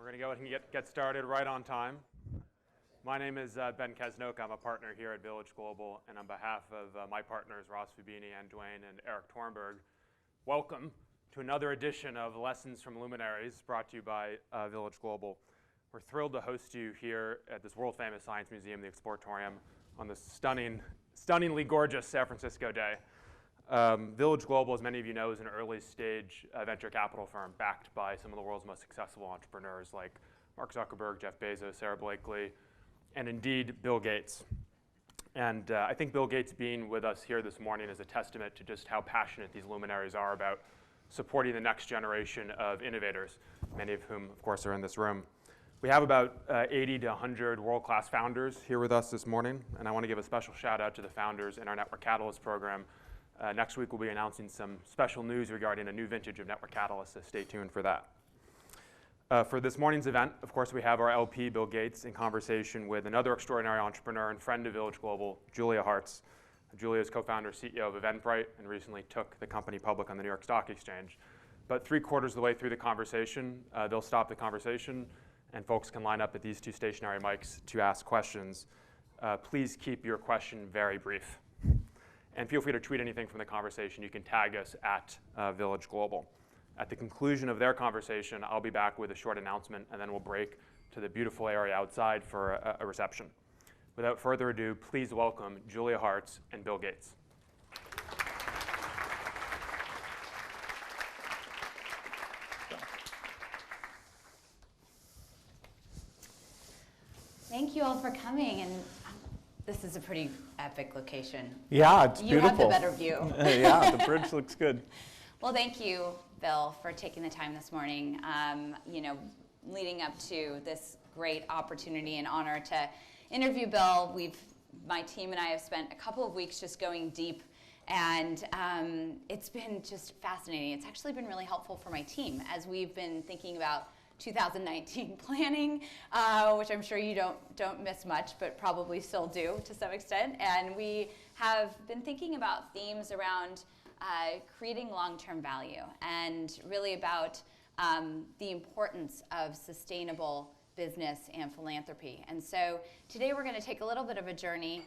We're going to go ahead and get started right on time. My name is Ben Kesnoke. I'm a partner here at Village Global, and on behalf of my partners, Ross Fubini, Ann Duane, and Eric Tornberg, welcome to another edition of Lessons from Luminaries, brought to you by Village Global. We're thrilled to host you here at this world-famous science museum, the Exploratorium, on this stunningly gorgeous San Francisco day. Village Global, as many of you know, is an early-stage venture capital firm backed by some of the world's most successful entrepreneurs like Mark Zuckerberg, Jeff Bezos, Sarah Blakely, and indeed Bill Gates. And I think Bill Gates being with us here this morning is a testament to just how passionate these luminaries are about supporting the next generation of innovators, many of whom, of course, are in this room. We have about 80 to 100 world-class founders here with us this morning, and I want to give a special shout-out to the founders in our Network Catalyst program. Next week, we'll be announcing some special news regarding a new vintage of Network Catalyst, so stay tuned for that. For this morning's event, of course, we have our LP, Bill Gates, in conversation with another extraordinary entrepreneur and friend of Village Global, Julia Hartz. Julia is co-founder, CEO of Eventbrite, and recently took the company public on the New York Stock Exchange. But 3/4 of the way through the conversation, they'll stop the conversation, and folks can line up at these two stationary mics to ask questions. Please keep your question very brief. And feel free to tweet anything from the conversation. You can tag us at Village Global. At the conclusion of their conversation, I'll be back with a short announcement, and then we'll break to the beautiful area outside for a reception. Without further ado, please welcome Julia Hartz and Bill Gates. Thank you all for coming, and this is a pretty epic location. Yeah, it's beautiful. You have the better view. Yeah, the bridge looks good. Well, thank you, Bill, for taking the time this morning. Leading up to this great opportunity and honor to interview Bill, my team and I have spent a couple of weeks just going deep, and it's been just fascinating. It's actually been really helpful for my team as we've been thinking about 2019 planning, which I'm sure you don't miss much, but probably still do to some extent. And we have been thinking about themes around creating long-term value and really about the importance of sustainable business and philanthropy. And so today we're going to take a little bit of a journey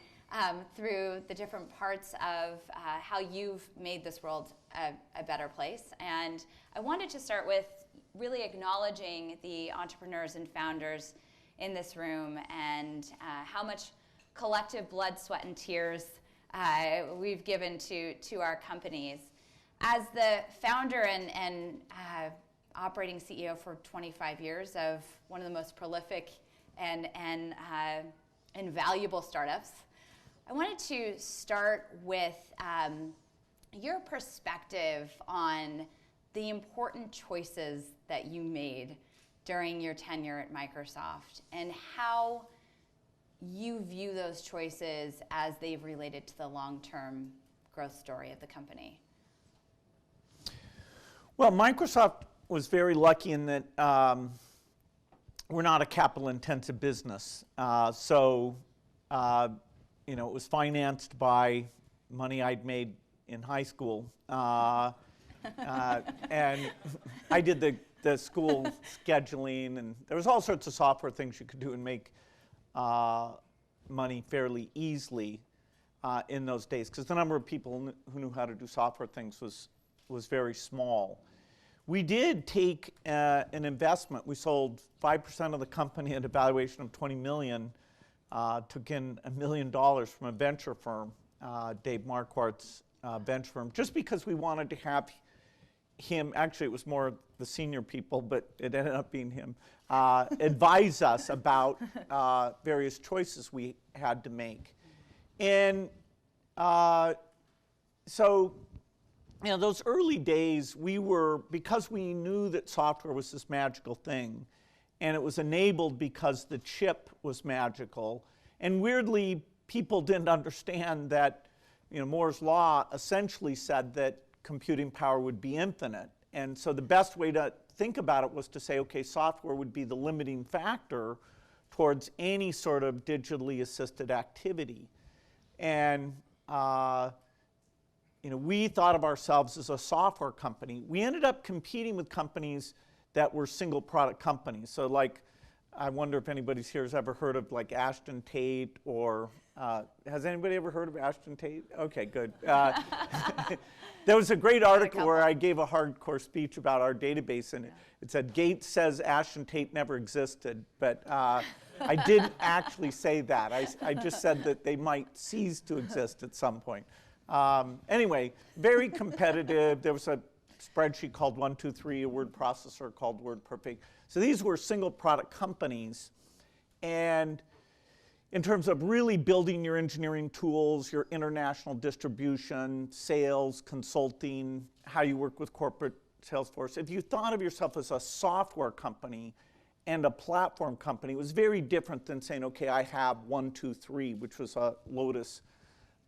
through the different parts of how you've made this world a better place. And I wanted to start with really acknowledging the entrepreneurs and founders in this room and how much collective blood, sweat, and tears we've given to our companies. As the founder and operating CEO for 25 years of one of the most prolific and valuable startups, I wanted to start with your perspective on the important choices that you made during your tenure at Microsoft and how you view those choices as they've related to the long-term growth story of the company. Well, Microsoft was very lucky in that we're not a capital-intensive business. So it was financed by money I'd made in high school. And I did the school scheduling, and there was all sorts of software things you could do and make money fairly easily in those days, because the number of people who knew how to do software things was very small. We did take an investment. We sold 5% of the company at a valuation of $20 million, took in $1 million from a venture firm, Dave Marquardt's venture firm, just because we wanted to have him, actually it was more the senior people, but it ended up being him, advise us about various choices we had to make. And so those early days, because we knew that software was this magical thing, and it was enabled because the chip was magical, and weirdly, people didn't understand that Moore's law essentially said that computing power would be infinite. And so the best way to think about it was to say, okay, software would be the limiting factor towards any sort of digitally assisted activity. And we thought of ourselves as a software company. We ended up competing with companies that were single product companies. So like, I wonder if anybody's here has ever heard of like Ashton Tate, or has anybody ever heard of Ashton Tate? Okay, good. There was a great article where I gave a hardcore speech about our database, and it said, Gates says Ashton Tate never existed, but I didn't actually say that. I just said that they might cease to exist at some point. Anyway, very competitive. There was a spreadsheet called 123, a word processor called WordPerfect. So these were single product companies. And in terms of really building your engineering tools, your international distribution, sales, consulting, how you work with corporate Salesforce, if you thought of yourself as a software company and a platform company, it was very different than saying, okay, I have 123, which was a Lotus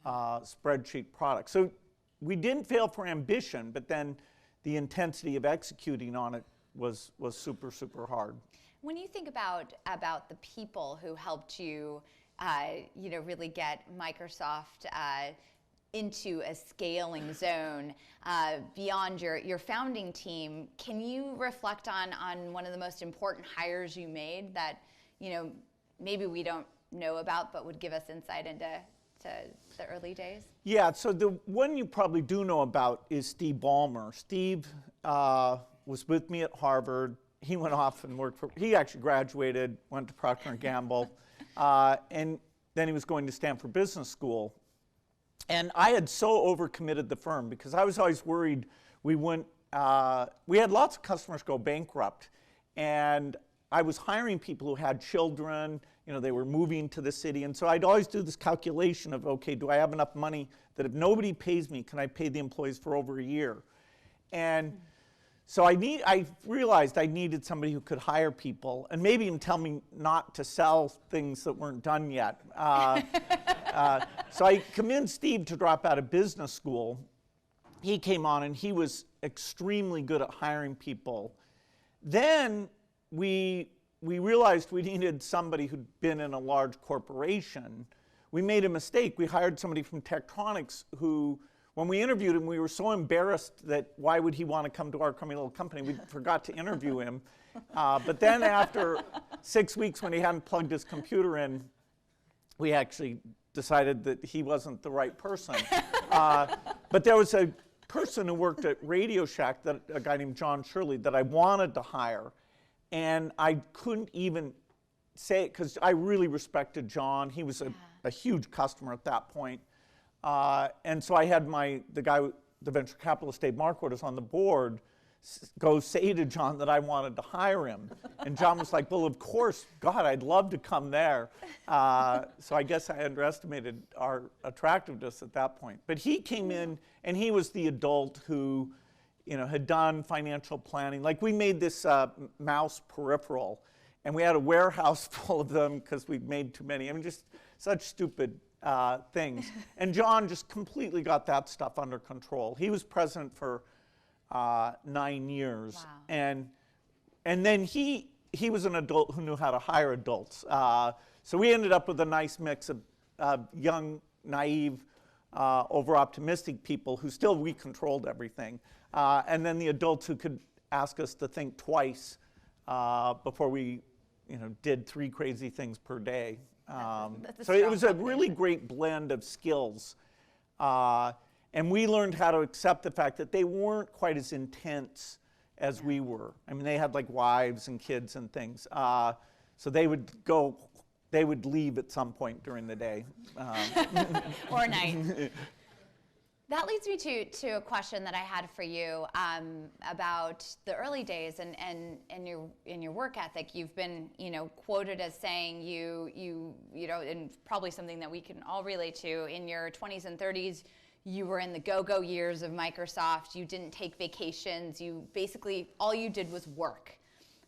spreadsheet product. So we didn't fail for ambition, but then the intensity of executing on it was super, super hard. When you think about the people who helped you, really get Microsoft into a scaling zone beyond your founding team, can you reflect on one of the most important hires you made that maybe we don't know about but would give us insight into the early days? Yeah, so the one you probably do know about is Steve Ballmer. Steve was with me at Harvard. He went off and worked he actually graduated, went to Procter & Gamble, and then he was going to Stanford Business School. And I had so overcommitted the firm because I was always worried we had lots of customers go bankrupt, and I was hiring people who had children, they were moving to the city, and so I'd always do this calculation of, okay, do I have enough money that if nobody pays me, can I pay the employees for over a year? And so I realized I needed somebody who could hire people and maybe even tell me not to sell things that weren't done yet. So I convinced Steve to drop out of business school. He came on and he was extremely good at hiring people. Then we realized we needed somebody who'd been in a large corporation. We made a mistake. We hired somebody from Tektronix who, when we interviewed him, we were so embarrassed that why would he want to come to our crummy little company? We forgot to interview him. But then after 6 weeks, when he hadn't plugged his computer in, we actually decided that he wasn't the right person. But there was a person who worked at Radio Shack, a guy named John Shirley, that I wanted to hire. And I couldn't even say it because I really respected John. He was a huge customer at that point. And so I had the venture capitalist, Dave Marquardt, was on the board, go say to John that I wanted to hire him. And John was like, well, of course, God, I'd love to come there. So I guess I underestimated our attractiveness at that point. But he came in, and he was the adult who had done financial planning. Like, we made this mouse peripheral, and we had a warehouse full of them because we'd made too many. I mean, just such stupid things. And John just completely got that stuff under control. He was president for 9 years. Wow. And then he was an adult who knew how to hire adults. So we ended up with a nice mix of young, naive, over-optimistic people who still we controlled everything. And then the adults who could ask us to think twice before we did 3 crazy things per day. So it was a really great blend of skills. And we learned how to accept the fact that they weren't quite as intense as we were. I mean, they had like wives and kids and things. So they would leave at some point during the day. Or night. That leads me to a question that I had for you about the early days and your work ethic. You've been quoted as saying and probably something that we can all relate to. In your 20s and 30s, you were in the go-go years of Microsoft. You didn't take vacations. You basically all you did was work.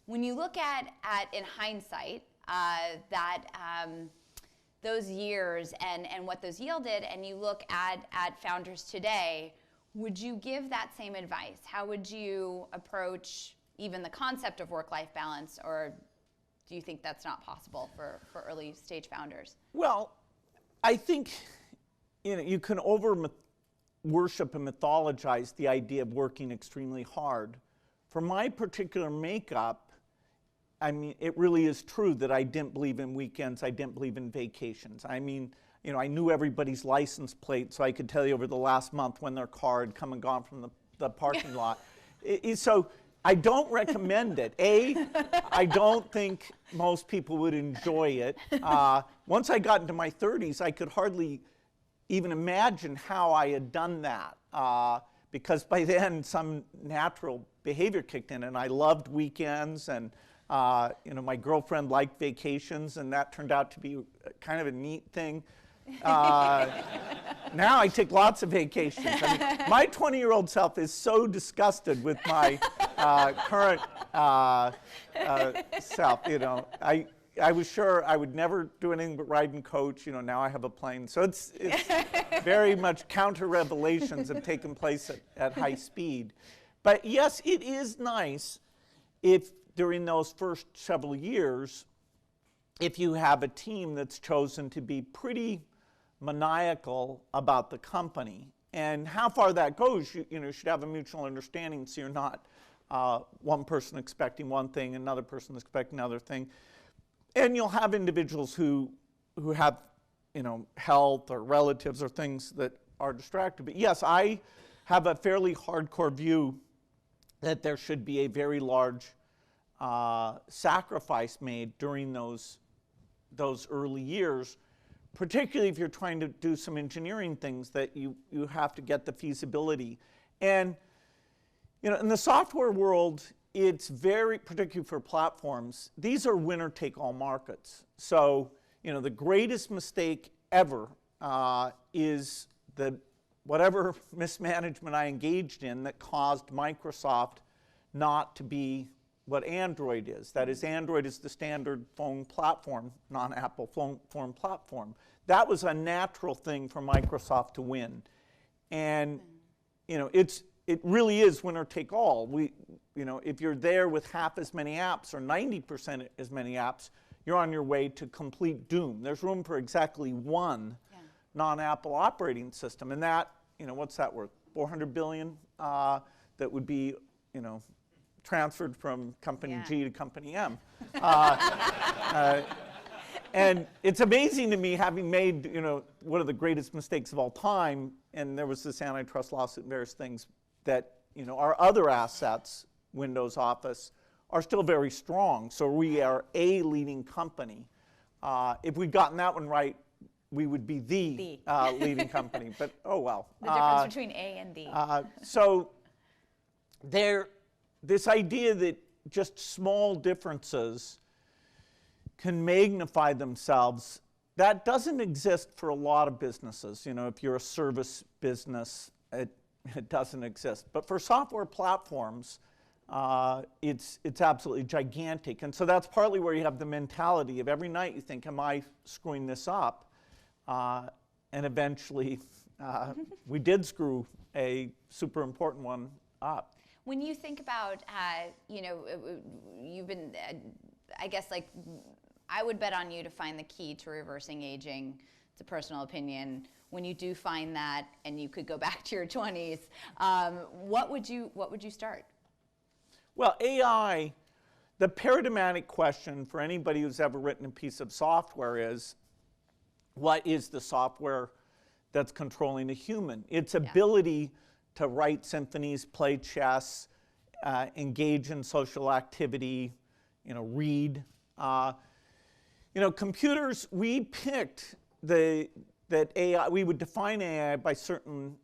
When you look at in hindsight those years and what those yielded, and you look at founders today, would you give that same advice? How would you approach even the concept of work-life balance, or do you think that's not possible for early stage founders? Well, I think you can over-worship and mythologize the idea of working extremely hard for my particular makeup, I mean, it really is true that I didn't believe in weekends, I didn't believe in vacations. I mean, you know, I knew everybody's license plate, so I could tell you over the last month when their car had come and gone from the parking lot. So I don't recommend it. I don't think most people would enjoy it. Once I got into my 30s, I could hardly even imagine how I had done that, because by then some natural behavior kicked in, and I loved weekends, and you know, my girlfriend liked vacations, and that turned out to be kind of a neat thing. Now I take lots of vacations. I mean, my 20-year-old self is so disgusted with my current self. You know, I was sure I would never do anything but ride and coach. You know, now I have a plane. So it's very much counter-revelations have taken place at high speed. But yes, it is nice if during those first several years, if you have a team that's chosen to be pretty maniacal about the company. And how far that goes, you know, should have a mutual understanding, so you're not one person expecting one thing, another person expecting another thing. And you'll have individuals who have, you know, health or relatives or things that are distracted. But yes, I have a fairly hardcore view that there should be a very large sacrifice made during those early years, particularly if you're trying to do some engineering things that you have to get the feasibility. And you know, in the software world, it's very, particularly for platforms, these are winner-take-all markets. So you know, the greatest mistake ever is that whatever mismanagement I engaged in that caused Microsoft not to be what Android is. That is, Android is the standard phone platform, non-Apple phone platform. That was a natural thing for Microsoft to win. And you know, it really is winner take all. You know, if you're there with half as many apps or 90% as many apps, you're on your way to complete doom. There's room for exactly one non-Apple operating system, and that, you know, what's that worth? 400 billion that would be, you know, transferred from company G to company M. And it's amazing to me, having made, you know, one of the greatest mistakes of all time, and there was this antitrust lawsuit and various things, that, you know, our other assets, Windows, Office, are still very strong. So we are a leading company. If we'd gotten that one right, we would be the leading company. But oh well. The difference between A and D. So this idea that just small differences can magnify themselves, that doesn't exist for a lot of businesses. You know, if you're a service business, it doesn't exist. But for software platforms, it's absolutely gigantic. And so that's partly where you have the mentality of every night you think, am I screwing this up? And eventually, we did screw a super important one up. When you think about, you know, you've been, I guess, like, I would bet on you to find the key to reversing aging. It's a personal opinion. When you do find that, and you could go back to your 20s, what would you start? Well, AI, the paradigmatic question for anybody who's ever written a piece of software is, what is the software that's controlling a human? Its ability to write symphonies, play chess, engage in social activity, you know, read. You know, computers, we picked that AI, we would define AI by certain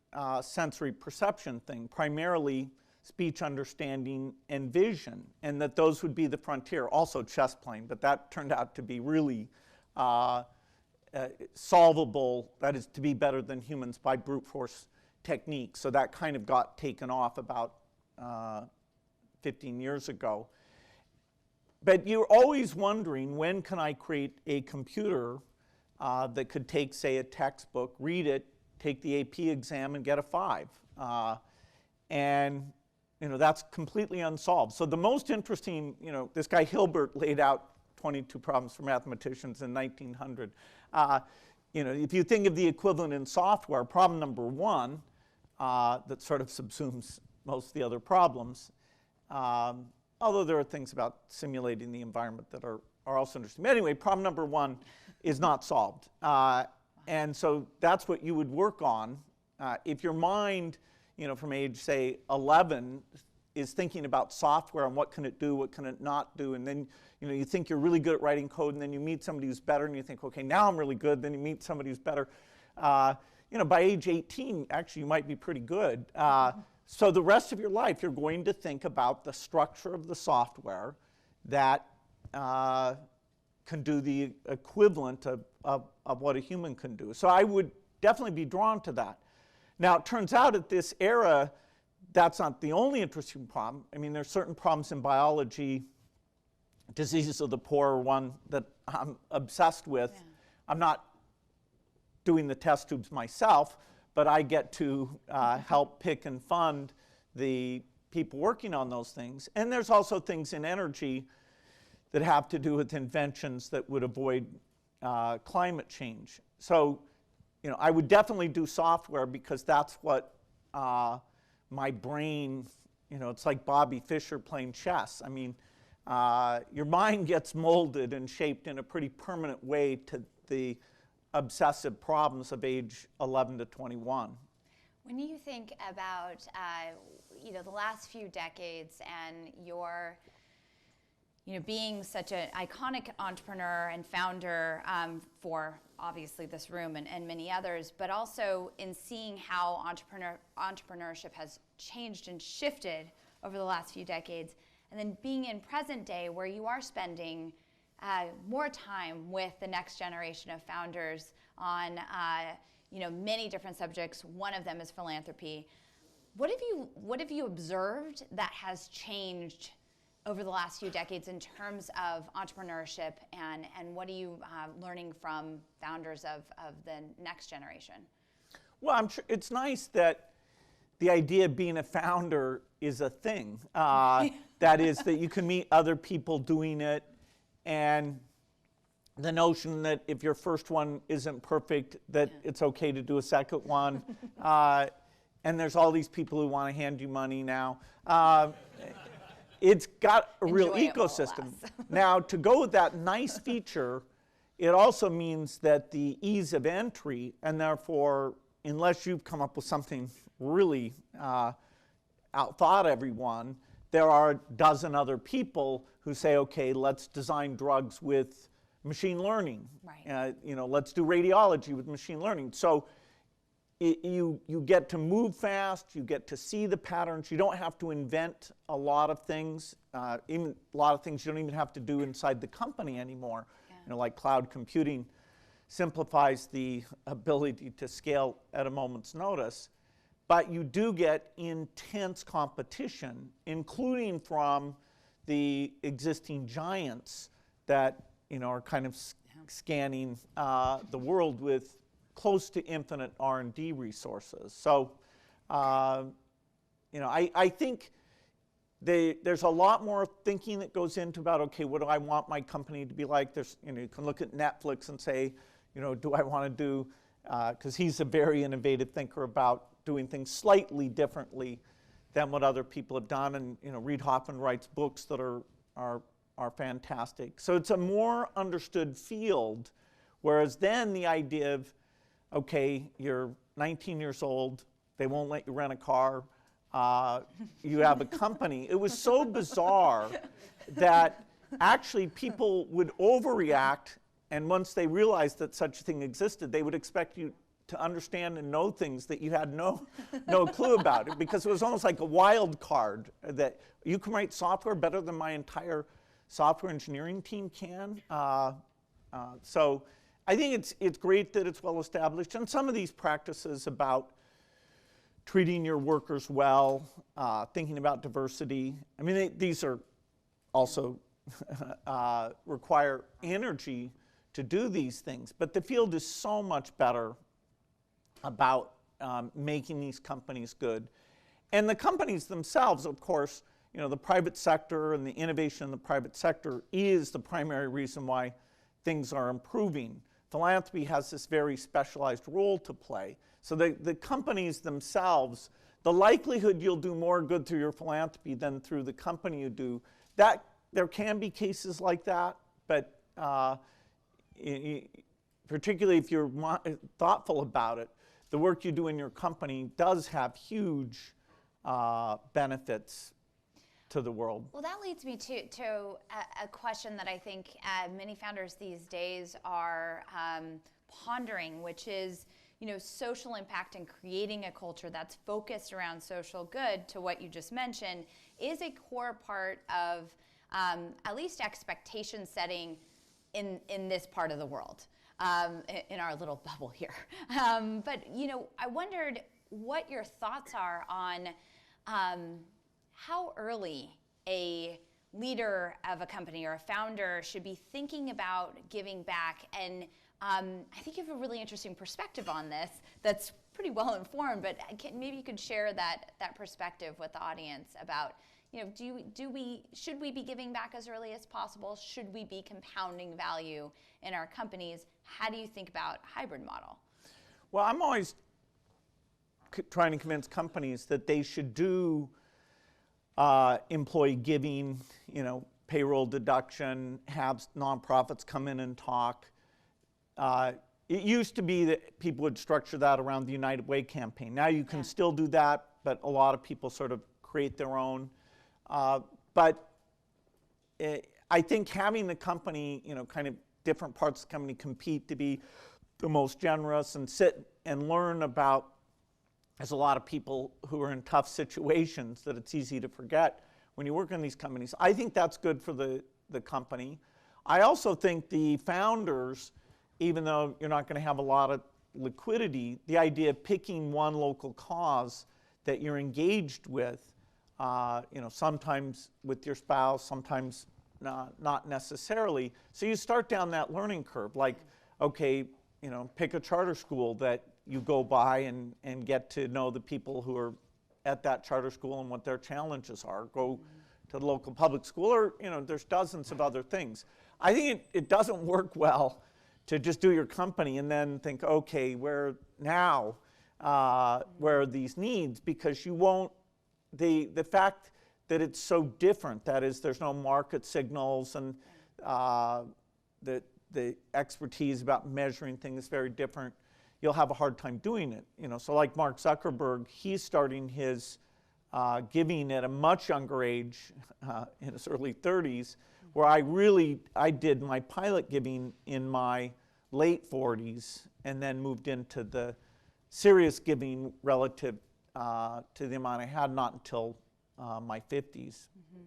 sensory perception thing, primarily speech understanding and vision, and that those would be the frontier. Also chess playing, but that turned out to be really solvable, that is, to be better than humans by brute force techniques. So that kind of got taken off about 15 years ago. But you're always wondering, when can I create a computer that could take, say, a textbook, read it, take the AP exam, and get a 5? And you know, that's completely unsolved. So the most interesting, you know, this guy Hilbert laid out 22 problems for mathematicians in 1900. You know, if you think of the equivalent in software, problem number one that sort of subsumes most of the other problems Although there are things about simulating the environment that are also interesting. But anyway, problem number one is not solved. And so that's what you would work on. If your mind, from age, say, 11, is thinking about software and what can it do, what can it not do, and then you think you're really good at writing code, and then you meet somebody who's better, and you think, okay, now I'm really good. Then you meet somebody who's better. By age 18, actually, you might be pretty good. So the rest of your life, you're going to think about the structure of the software that can do the equivalent of what a human can do. So I would definitely be drawn to that. Now, it turns out at this era, that's not the only interesting problem. I mean, there's certain problems in biology. Diseases of the poor are one that I'm obsessed with. Yeah. I'm not doing the test tubes myself, but I get to help pick and fund the people working on those things. And there's also things in energy that have to do with inventions that would avoid climate change. So, I would definitely do software because that's what my brain, it's like Bobby Fischer playing chess. I mean, your mind gets molded and shaped in a pretty permanent way to the obsessive problems of age 11 to 21. When you think about the last few decades and your being such an iconic entrepreneur and founder for obviously this room and many others, but also in seeing how entrepreneurship has changed and shifted over the last few decades, and then being in present day where you are spending more time with the next generation of founders on many different subjects. One of them is philanthropy. What have you observed that has changed over the last few decades in terms of entrepreneurship, and what are you learning from founders of the next generation? Well, I'm sure it's nice that the idea of being a founder is a thing. That is, that you can meet other people doing it, and the notion that if your first one isn't perfect, that it's okay to do a second one. And there's all these people who want to hand you money now. It's got a real ecosystem. Now, to go with that nice feature, it also means that the ease of entry, and therefore, unless you've come up with something really outthought everyone, there are a dozen other people who say, okay, let's design drugs with machine learning. Right. Let's do radiology with machine learning. So you get to move fast, you get to see the patterns, you don't have to invent a lot of things, even a lot of things you don't even have to do inside the company anymore. Yeah. Like cloud computing simplifies the ability to scale at a moment's notice. But you do get intense competition, including from the existing giants that are kind of scanning the world with close to infinite R&D resources. So, I think there's a lot more thinking that goes into about, okay, what do I want my company to be like? There's, you can look at Netflix and say, do I want to do, because he's a very innovative thinker about doing things slightly differently than what other people have done. And, Reid Hoffman writes books that are fantastic. So it's a more understood field, whereas then the idea of, okay, you're 19 years old, they won't let you rent a car, you have a company. It was so bizarre that actually people would overreact, and once they realized that such a thing existed, they would expect you to understand and know things that you had no clue about it, because it was almost like a wild card that you can write software better than my entire software engineering team can. So I think it's great that it's well established, and some of these practices about treating your workers well, thinking about diversity. I mean, these are also require energy to do these things, but the field is so much better about making these companies good. And the companies themselves, of course, the private sector and the innovation in the private sector is the primary reason why things are improving. Philanthropy has this very specialized role to play. So the companies themselves, the likelihood you'll do more good through your philanthropy than through the company you do, that there can be cases like that, but particularly if you're thoughtful about it, the work you do in your company does have huge benefits to the world. Well, that leads me to a question that I think many founders these days are pondering, which is, social impact and creating a culture that's focused around social good, to what you just mentioned, is a core part of at least expectation setting in this part of the world, in our little bubble here. But, I wondered what your thoughts are on how early a leader of a company or a founder should be thinking about giving back. And I think you have a really interesting perspective on this that's pretty well informed, but maybe you could share that perspective with the audience about, should we be giving back as early as possible? Should we be compounding value in our companies? How do you think about hybrid model? Well, I'm always trying to convince companies that they should do employee giving, payroll deduction, have nonprofits come in and talk. It used to be that people would structure that around the United Way campaign. Now you can still do that, but a lot of people sort of create their own. But I think having the company, kind of different parts of the company compete to be the most generous and sit and learn about. There's a lot of people who are in tough situations that it's easy to forget when you work in these companies. I think that's good for the company. I also think the founders, even though you're not going to have a lot of liquidity, the idea of picking one local cause that you're engaged with, sometimes with your spouse, sometimes not necessarily. So you start down that learning curve, like, okay, pick a charter school that you go by and get to know the people who are at that charter school and what their challenges are. Go to the local public school, or there's dozens of other things. I think it doesn't work well to just do your company and then think, okay, where are these needs? Because you won't, the fact that it's so different, that is, there's no market signals, and the expertise about measuring things is very different, you'll have a hard time doing it. So like Mark Zuckerberg, he's starting his giving at a much younger age, in his early 30s, where I did my pilot giving in my late 40s, and then moved into the serious giving relative to the amount I had, not until my 50s. Mm-hmm.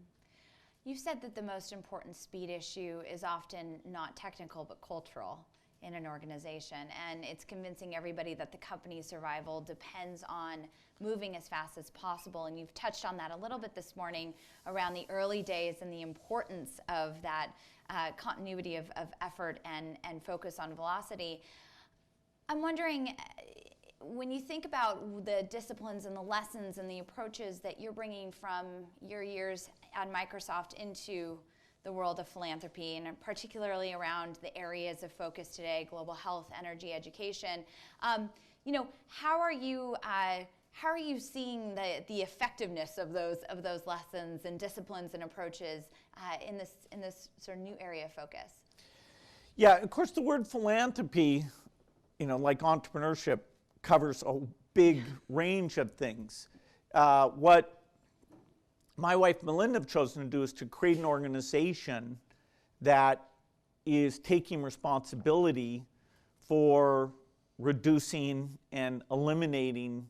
You said that the most important speed issue is often not technical but cultural in an organization, and it's convincing everybody that the company's survival depends on moving as fast as possible. And you've touched on that a little bit this morning around the early days and the importance of that continuity of effort and focus on velocity. I'm wondering, when you think about the disciplines and the lessons and the approaches that you're bringing from your years at Microsoft into the world of philanthropy, and particularly around the areas of focus today, global health, energy, education, how are you seeing the effectiveness of those lessons and disciplines and approaches in this sort of new area of focus? Yeah, of course, the word philanthropy, like entrepreneurship, covers a big range of things. What my wife Melinda have chosen to do is to create an organization that is taking responsibility for reducing and eliminating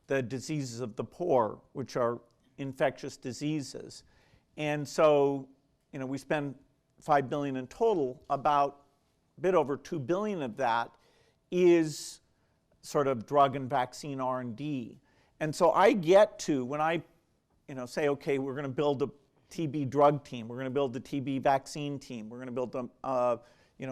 the diseases of the poor, which are infectious diseases. And so, we spend $5 billion in total. About a bit over $2 billion of that is sort of drug and vaccine R&D. And so I get to, when I say, okay, we're going to build a TB drug team, we're going to build the TB vaccine team, we're going to build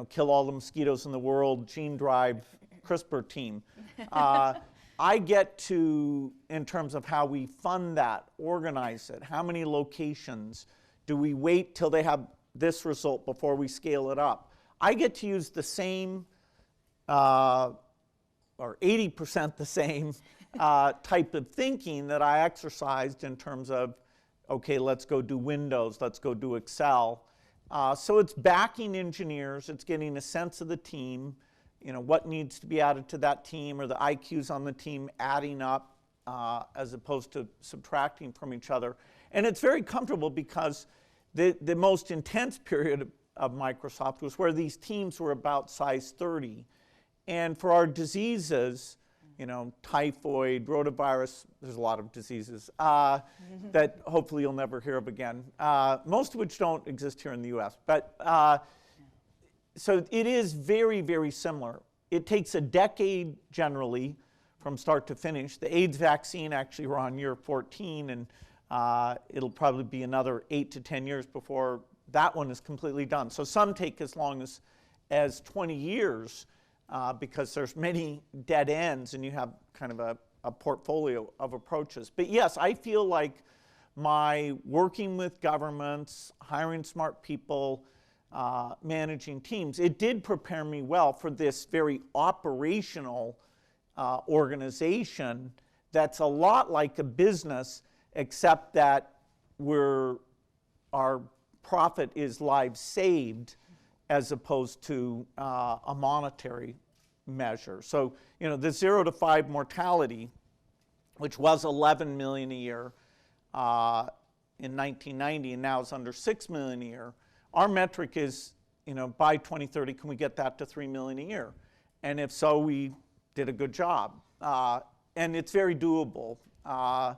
kill all the mosquitoes in the world, gene drive CRISPR team. I get to, in terms of how we fund that, organize it, how many locations, do we wait till they have this result before we scale it up? I get to use the same, or 80% the same type of thinking that I exercised in terms of, okay, let's go do Windows, let's go do Excel. So it's backing engineers, it's getting a sense of the team, what needs to be added to that team, or the IQs on the team adding up as opposed to subtracting from each other. And it's very comfortable because the most intense period of Microsoft was where these teams were about size 30. And for our diseases, typhoid, rotavirus, there's a lot of diseases that hopefully you'll never hear of again, most of which don't exist here in the US. But so it is very, very similar. It takes a decade generally from start to finish. The AIDS vaccine, actually, we're on year 14, and it'll probably be another 8 to 10 years before that one is completely done. So some take as long as 20 years because there's many dead ends, and you have kind of a portfolio of approaches. But yes, I feel like my working with governments, hiring smart people, managing teams, it did prepare me well for this very operational organization that's a lot like a business, except that our profit is lives saved as opposed to a monetary measure. So, the 0 to 5 mortality, which was 11 million a year in 1990, and now it's under 6 million a year. Our metric is, by 2030, can we get that to 3 million a year? And if so, we did a good job. And it's very doable. So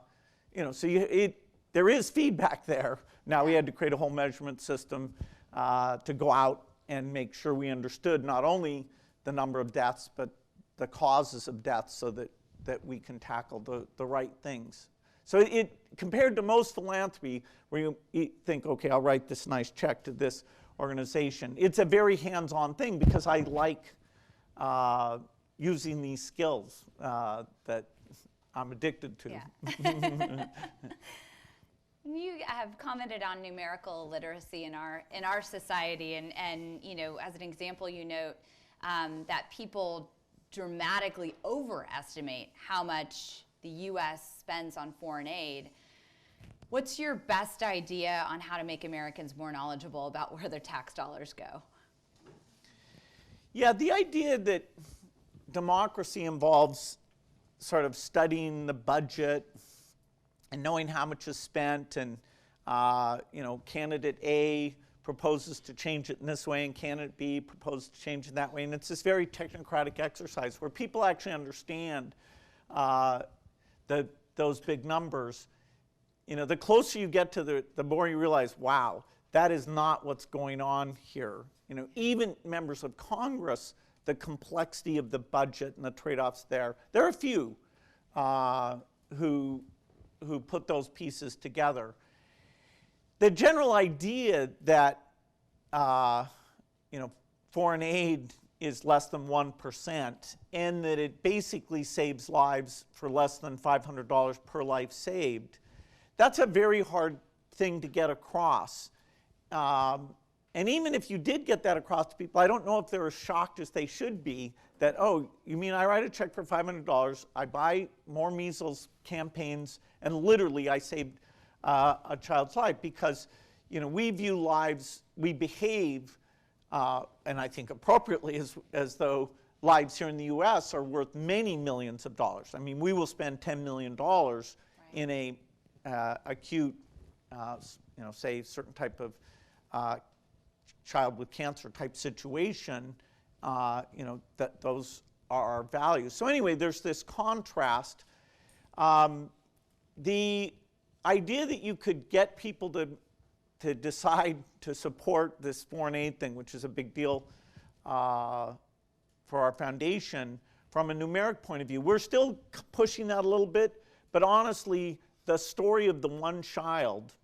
there is feedback there. Now we had to create a whole measurement system to go out and make sure we understood not only the number of deaths, but the causes of deaths so that we can tackle the right things. So compared to most philanthropy, where you think, okay, I'll write this nice check to this organization, it's a very hands-on thing because I like using these skills that I'm addicted to. Yeah. You have commented on numerical literacy in our society, and as an example, you note that people dramatically overestimate how much the U.S. spends on foreign aid. What's your best idea on how to make Americans more knowledgeable about where their tax dollars go? Yeah, the idea that democracy involves sort of studying the budget and knowing how much is spent, and candidate A proposes to change it in this way, and candidate B proposes to change it that way, and it's this very technocratic exercise where people actually understand those big numbers. The closer you get to the more you realize, wow, that is not what's going on here. Even members of Congress, the complexity of the budget and the trade-offs there. There are a few who put those pieces together. The general idea that foreign aid is less than 1%, and that it basically saves lives for less than $500 per life saved, that's a very hard thing to get across. And even if you did get that across to people, I don't know if they're as shocked as they should be that, oh, you mean I write a check for $500, I buy more measles campaigns, and literally I saved a child's life? Because we view lives, we behave, and I think appropriately, as though lives here in the US are worth many millions of dollars. I mean, we will spend $10 million in a acute, say, certain type of child with cancer type situation, that those are our values. So anyway, there's this contrast. The idea that you could get people to decide to support this foreign aid thing, which is a big deal for our foundation, from a numeric point of view, we're still pushing that a little bit, but honestly, the story of the one child,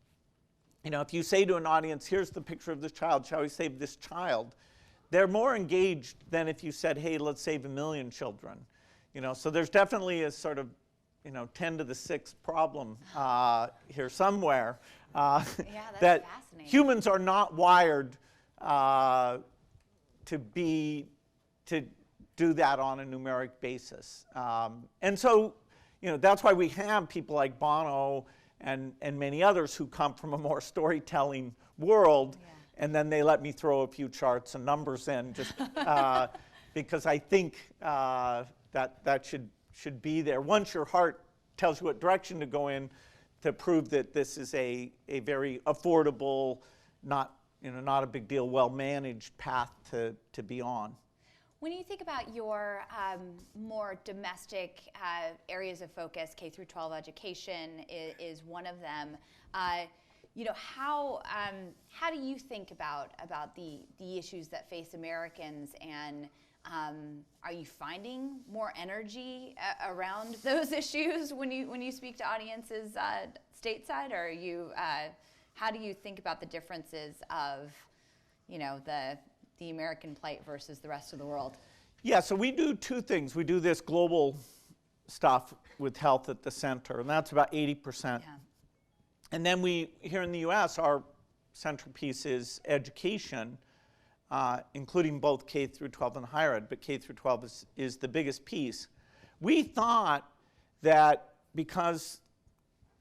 if you say to an audience, here's the picture of this child, shall we save this child? They're more engaged than if you said, hey, let's save 1 million children. So there's definitely a sort of 10 to the 6th problem here somewhere. Yeah, that's that fascinating. Humans are not wired to do that on a numeric basis. And so, that's why we have people like Bono and many others who come from a more storytelling world, and then they let me throw a few charts and numbers in, just because I think that should be there. Once your heart tells you what direction to go in, to prove that this is a very affordable, not a big deal, well-managed path to be on. When you think about your more domestic areas of focus, K through 12 education is one of them. How do you think about the issues that face Americans, and are you finding more energy around those issues when you speak to audiences stateside, or are you? How do you think about the differences of, the American plight versus the rest of the world? Yeah, so we do two things. We do this global stuff with health at the center, and that's about 80%. Yeah. And then here in the US, our centerpiece is education, including both K through 12 and higher ed, but K through 12 is the biggest piece. We thought that because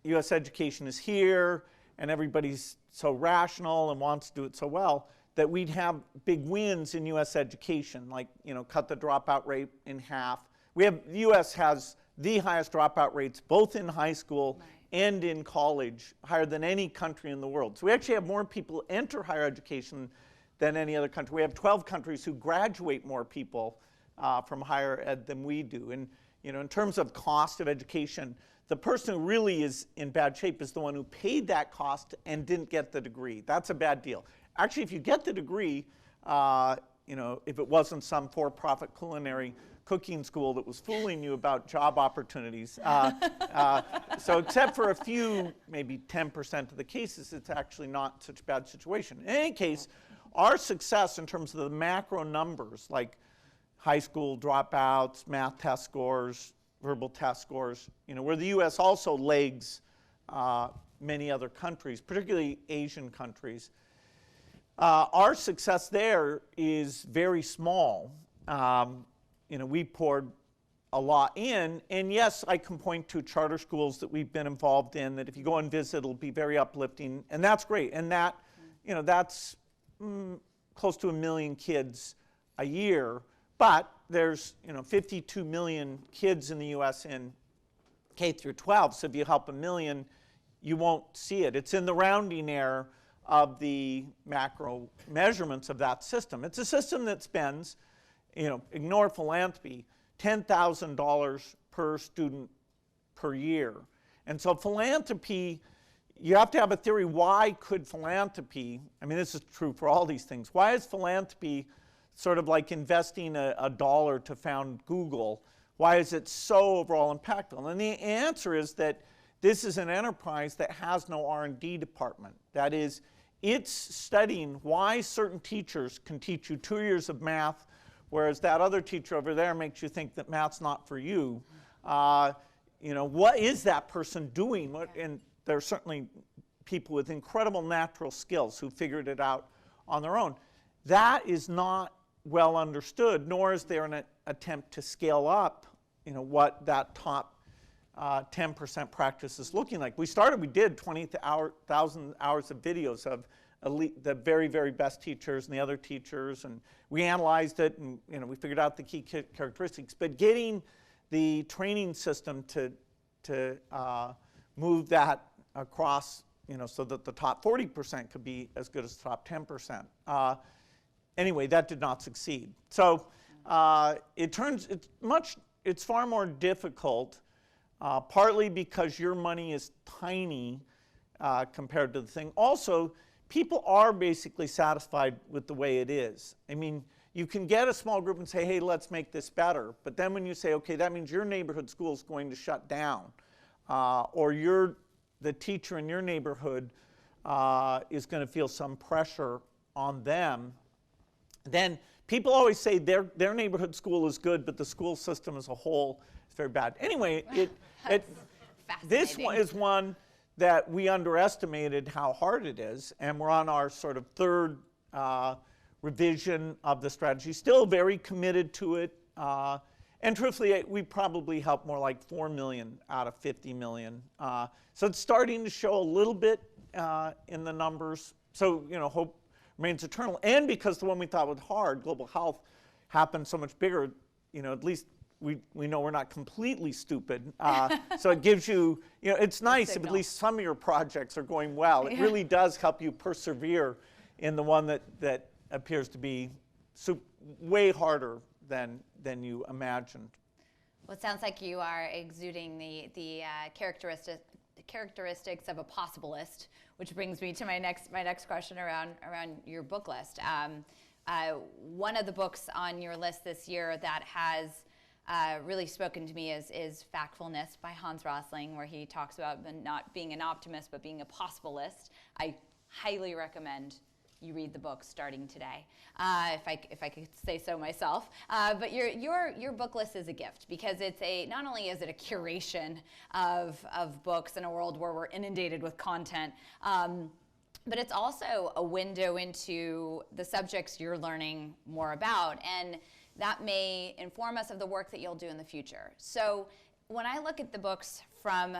US education is here and everybody's so rational and wants to do it so well, that we'd have big wins in US education, like cut the dropout rate in half. The US has the highest dropout rates both in high school and in college, higher than any country in the world. So we actually have more people enter higher education than any other country. We have 12 countries who graduate more people from higher ed than we do. And in terms of cost of education, the person who really is in bad shape is the one who paid that cost and didn't get the degree. That's a bad deal. Actually, if you get the degree, if it wasn't some for-profit culinary cooking school that was fooling you about job opportunities. So except for a few, maybe 10% of the cases, it's actually not such a bad situation. In any case, our success in terms of the macro numbers, like high school dropouts, math test scores, verbal test scores, where the US also lags many other countries, particularly Asian countries, our success there is very small. We poured a lot in, and yes, I can point to charter schools that we've been involved in that if you go and visit, it'll be very uplifting, and that's great. And that's close to 1 million kids a year, but there's 52 million kids in the US in K through 12, so if you help 1 million, you won't see it. It's in the rounding error of the macro measurements of that system. It's a system that spends, ignore philanthropy, $10,000 per student per year. And so philanthropy, you have to have a theory, why could philanthropy, this is true for all these things, why is philanthropy sort of like investing a dollar to found Google? Why is it so overall impactful? And the answer is that this is an enterprise that has no R&D department. That is, it's studying why certain teachers can teach you 2 years of math, whereas that other teacher over there makes you think that math's not for you. What is that person doing? And there are certainly people with incredible natural skills who figured it out on their own. That is not well understood, nor is there an attempt to scale up what that top 10% practice is looking like. We did 20,000 hours of videos of the very, very best teachers and the other teachers, and we analyzed it, and we figured out the key characteristics. But getting the training system to move that across, so that the top 40% could be as good as the top 10%. Anyway, that did not succeed. So it's far more difficult. Partly because your money is tiny compared to the thing. Also, people are basically satisfied with the way it is. You can get a small group and say, hey, let's make this better. But then when you say, okay, that means your neighborhood school is going to shut down, or the teacher in your neighborhood is going to feel some pressure on them, then people always say their neighborhood school is good, but the school system as a whole is very bad. Anyway, this one is one that we underestimated how hard it is, and we're on our sort of third revision of the strategy. Still very committed to it, And truthfully, we probably helped more like 4 million out of 50 million. So it's starting to show a little bit in the numbers. So, hope remains eternal. And because the one we thought was hard, global health, happened so much bigger, at least we know we're not completely stupid. So it gives you, it's nice if at least some of your projects are going well. It really does help you persevere in the one that appears to be way harder than you imagined. Well, it sounds like you are exuding the characteristics of a possibilist, which brings me to my next question around your book list. One of the books on your list this year that has really spoken to me is Factfulness by Hans Rosling, where he talks about not being an optimist but being a possibilist. I highly recommend you read the book starting today, if I could say so myself. But your book list is a gift, because it's not only is it a curation of books in a world where we're inundated with content, but it's also a window into the subjects you're learning more about, and that may inform us of the work that you'll do in the future. So when I look at the books from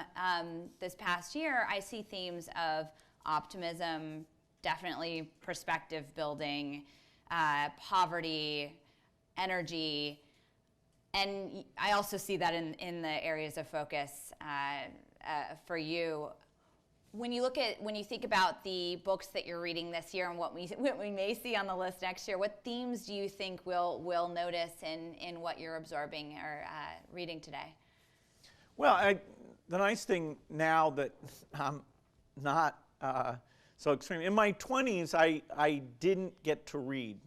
this past year, I see themes of optimism, definitely perspective building, poverty, energy, and I also see that in the areas of focus for you. When you think about the books that you're reading this year and what we may see on the list next year, what themes do you think we'll notice in what you're absorbing or reading today? Well, the nice thing now that I'm not so extreme. In my 20s, I didn't get to read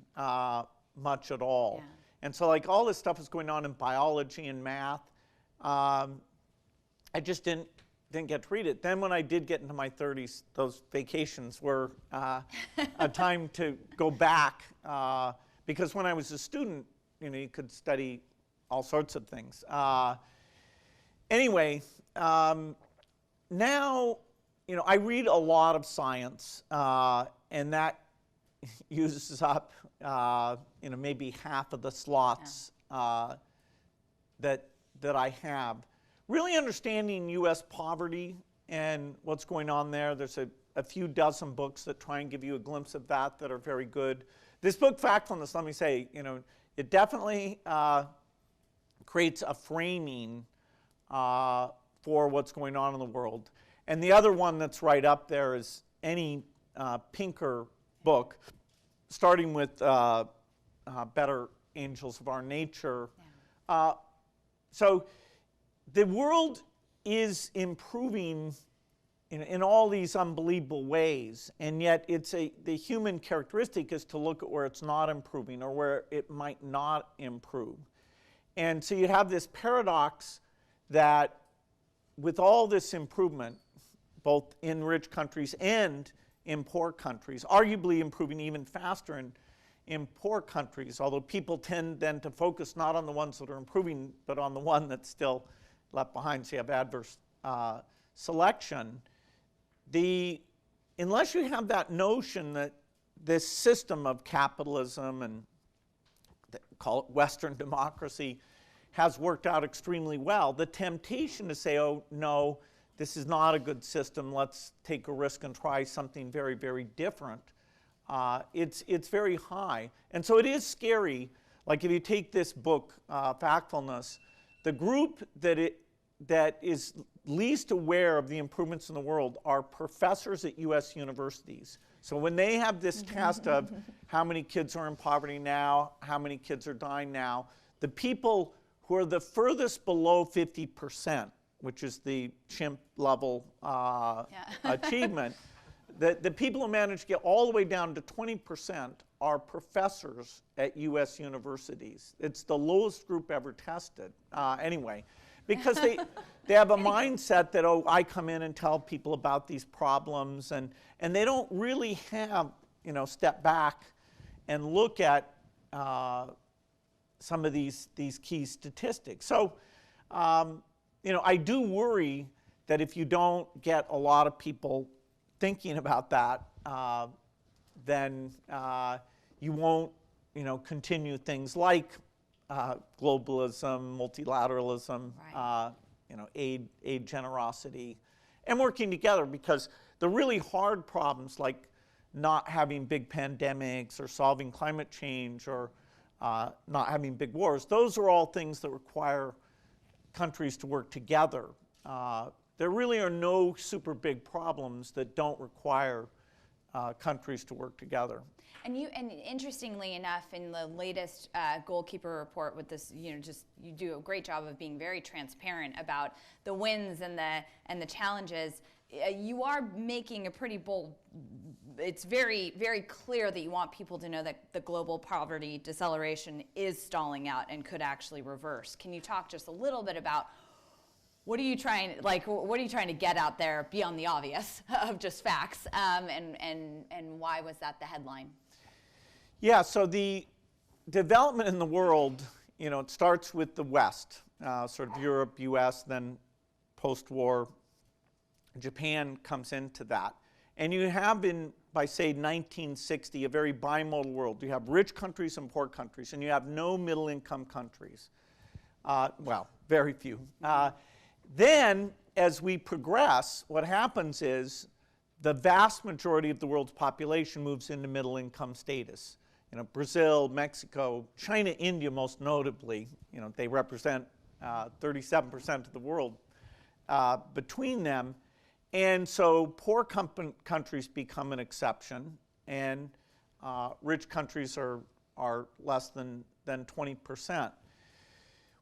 much at all. Yeah. And so like all this stuff is going on in biology and math. I just didn't get to read it. Then when I did get into my 30s, those vacations were a time to go back. Because when I was a student, you could study all sorts of things. Anyway, now, I read a lot of science, and that uses up, maybe half of the slots that I have. Really understanding U.S. poverty and what's going on there. There's a few dozen books that try and give you a glimpse of that are very good. This book, Factfulness, let me say, it definitely creates a framing for what's going on in the world. And the other one that's right up there is any Pinker book, starting with Better Angels of Our Nature. Yeah. So the world is improving in all these unbelievable ways, and yet the human characteristic is to look at where it's not improving or where it might not improve. And so you have this paradox that with all this improvement, both in rich countries and in poor countries, arguably improving even faster in poor countries, although people tend then to focus not on the ones that are improving, but on the one that's still left behind, so you have adverse selection. Unless you have that notion that this system of capitalism and call it Western democracy has worked out extremely well, the temptation to say, oh, no, this is not a good system, let's take a risk and try something very, very different, it's very high. And so it is scary. Like if you take this book, Factfulness, the group that is least aware of the improvements in the world are professors at U.S. universities. So when they have this test of how many kids are in poverty now, how many kids are dying now, the people who are the furthest below 50%, which is the chimp level achievement, the people who manage to get all the way down to 20% are professors at U.S. universities. It's the lowest group ever tested. Anyway, because they have a mindset that, oh, I come in and tell people about these problems, and they don't really have, step back and look at some of these key statistics. So, I do worry that if you don't get a lot of people thinking about that, then you won't, continue things like globalism, multilateralism, Right. aid generosity, and working together, because the really hard problems like not having big pandemics or solving climate change or not having big wars, those are all things that require countries to work together. There really are no super big problems that don't require countries to work together. And interestingly enough, in the latest goalkeeper report with this, you do a great job of being very transparent about the wins and the challenges. You are making a pretty bold. It's very, very clear that you want people to know that the global poverty deceleration is stalling out and could actually reverse. Can you talk just a little bit about what are you trying to get out there beyond the obvious of just facts, and why was that the headline? Yeah, so the development in the world, it starts with the West, sort of Europe, US, then post-war, Japan comes into that. And you have by say 1960, a very bimodal world. You have rich countries and poor countries, and you have no middle-income countries. Well, very few. Then, as we progress, what happens is the vast majority of the world's population moves into middle-income status. Brazil, Mexico, China, India, most notably. They represent 37% of the world between them. And so poor countries become an exception, and rich countries are less than 20%.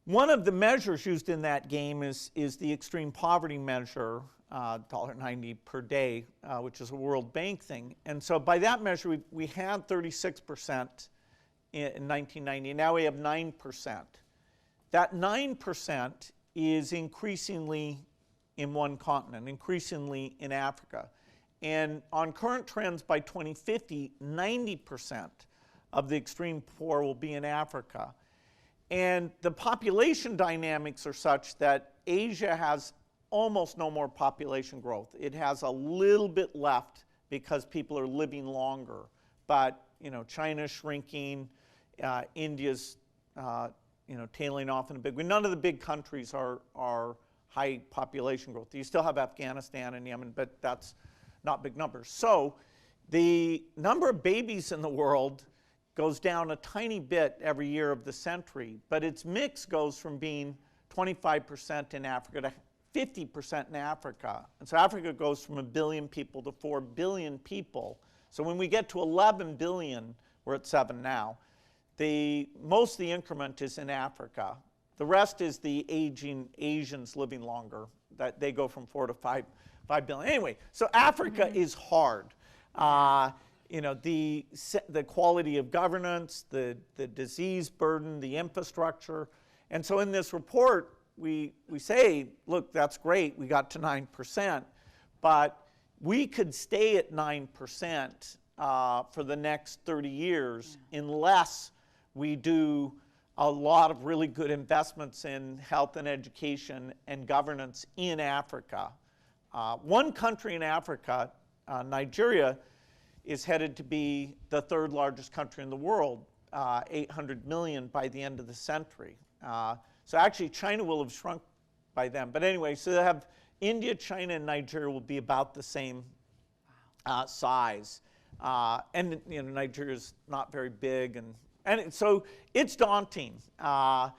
One of the measures used in that game is the extreme poverty measure, $1.90 per day, which is a World Bank thing. And so by that measure, we had 36% in 1990, and now we have 9%. That 9% is increasingly in one continent, increasingly in Africa. And on current trends, by 2050, 90% of the extreme poor will be in Africa. And the population dynamics are such that Asia has almost no more population growth. It has a little bit left because people are living longer. But China's shrinking, India's tailing off in a big way. None of the big countries are high population growth. You still have Afghanistan and Yemen, but that's not big numbers. So the number of babies in the world goes down a tiny bit every year of the century, but its mix goes from being 25% in Africa to 50% in Africa. And so Africa goes from 1 billion people to 4 billion people. So when we get to 11 billion, we're at 7 now, most of the increment is in Africa. The rest is the aging Asians living longer. That they go from 4 to 5 billion. Anyway, so Africa is hard. The quality of governance, the disease burden, the infrastructure. And so in this report, we say, look, that's great, we got to 9%, but we could stay at 9% for the next 30 years unless we do a lot of really good investments in health and education and governance in Africa. One country in Africa, Nigeria, is headed to be the 3rd largest country in the world, 800 million by the end of the century. So actually China will have shrunk by then. But anyway, so they have India, China, and Nigeria will be about the same size. And Nigeria's not very big, and so it's daunting. And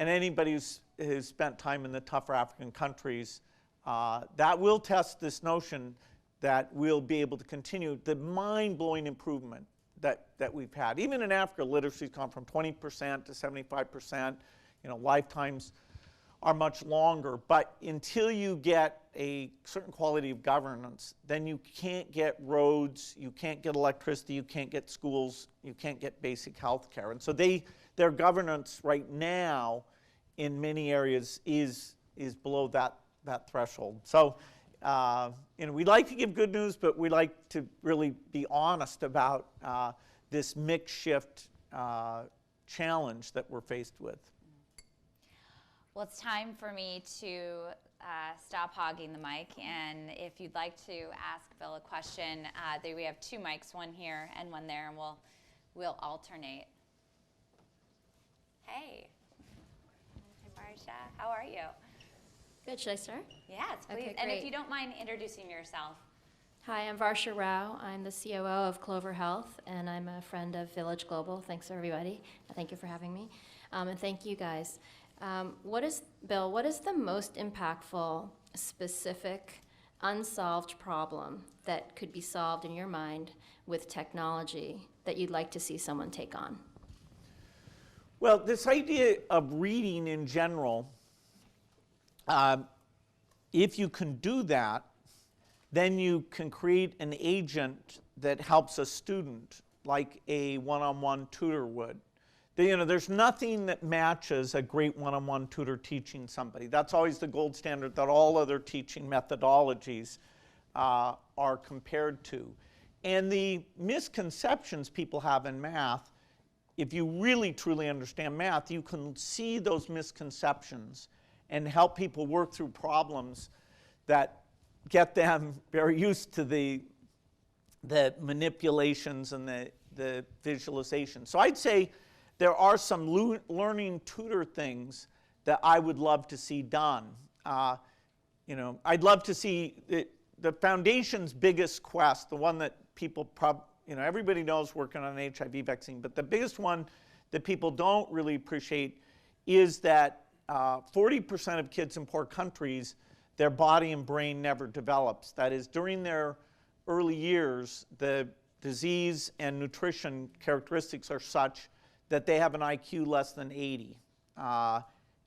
anybody who's spent time in the tougher African countries, that will test this notion that we'll be able to continue the mind-blowing improvement that we've had. Even in Africa, literacy's gone from 20% to 75%. Lifetimes are much longer. But until you get a certain quality of governance, then you can't get roads, you can't get electricity, you can't get schools, you can't get basic health care. And so their governance right now in many areas is below that threshold. So we like to give good news, but we like to really be honest about this mix shift challenge that we're faced with. Well, it's time for me to stop hogging the mic, and if you'd like to ask Bill a question, we have 2 mics, one here and one there, and we'll alternate. Hey, Varsha. How are you? Good, should I start? Yes, please. Okay, And if great. you don't mind introducing yourself. Hi, I'm Varsha Rao. I'm the COO of Clover Health, and I'm a friend of Village Global. Thanks, everybody. Thank you for having me. And thank you, guys. Bill, what is the most impactful, specific, unsolved problem that could be solved in your mind with technology that you'd like to see someone take on? Well, this idea of reading in general, if you can do that, then you can create an agent that helps a student like a one-on-one tutor would. There's nothing that matches a great one-on-one tutor teaching somebody. That's always the gold standard that all other teaching methodologies are compared to. And the misconceptions people have in math, if you really truly understand math, you can see those misconceptions and help people work through problems that get them very used to the manipulations and the visualization. So I'd say there are some learning tutor things that I would love to see done. I'd love to see the foundation's biggest quest, the one that people everybody knows working on an HIV vaccine, but the biggest one that people don't really appreciate is that 40% of kids in poor countries, their body and brain never develops. That is, during their early years, the disease and nutrition characteristics are such that they have an IQ less than 80.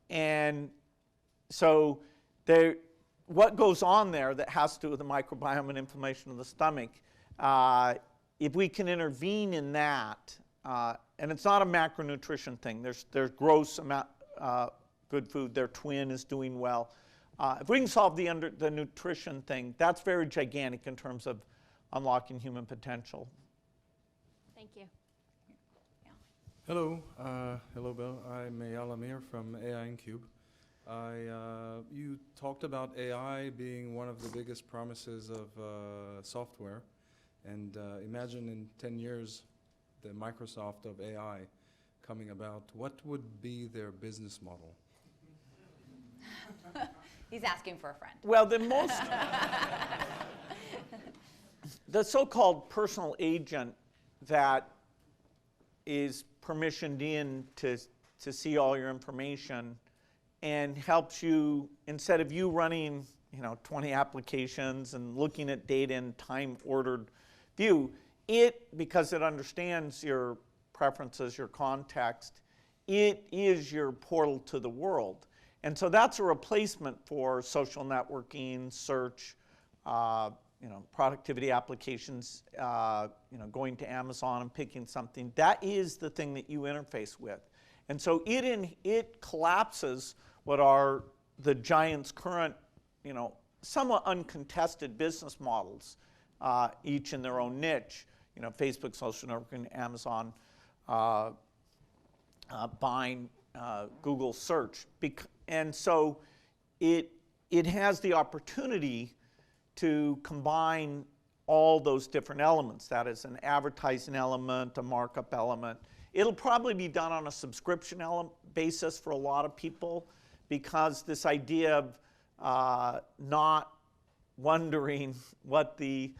And so what goes on there that has to do with the microbiome and inflammation of the stomach, if we can intervene in that, and it's not a macronutrition thing, there's gross amount good food, their twin is doing well. If we can solve the nutrition thing, that's very gigantic in terms of unlocking human potential. Thank you. Hello, hello Bill. I'm Eyal Amir from AI Incube. You talked about AI being one of the biggest promises of software, and imagine in 10 years the Microsoft of AI coming about. What would be their business model? He's asking for a friend. Well, the so-called personal agent that is permissioned in to see all your information and helps you, instead of you running 20 applications and looking at data in time-ordered view, because it understands your preferences, your context, it is your portal to the world. And so that's a replacement for social networking, search, productivity applications, going to Amazon and picking something. That is the thing that you interface with. And so it collapses what are the giants' current, somewhat uncontested business models, each in their own niche. Facebook, social networking, Amazon, buying Google search. And so it has the opportunity to combine all those different elements. That is an advertising element, a markup element. It'll probably be done on a subscription basis for a lot of people, because this idea of not wondering what the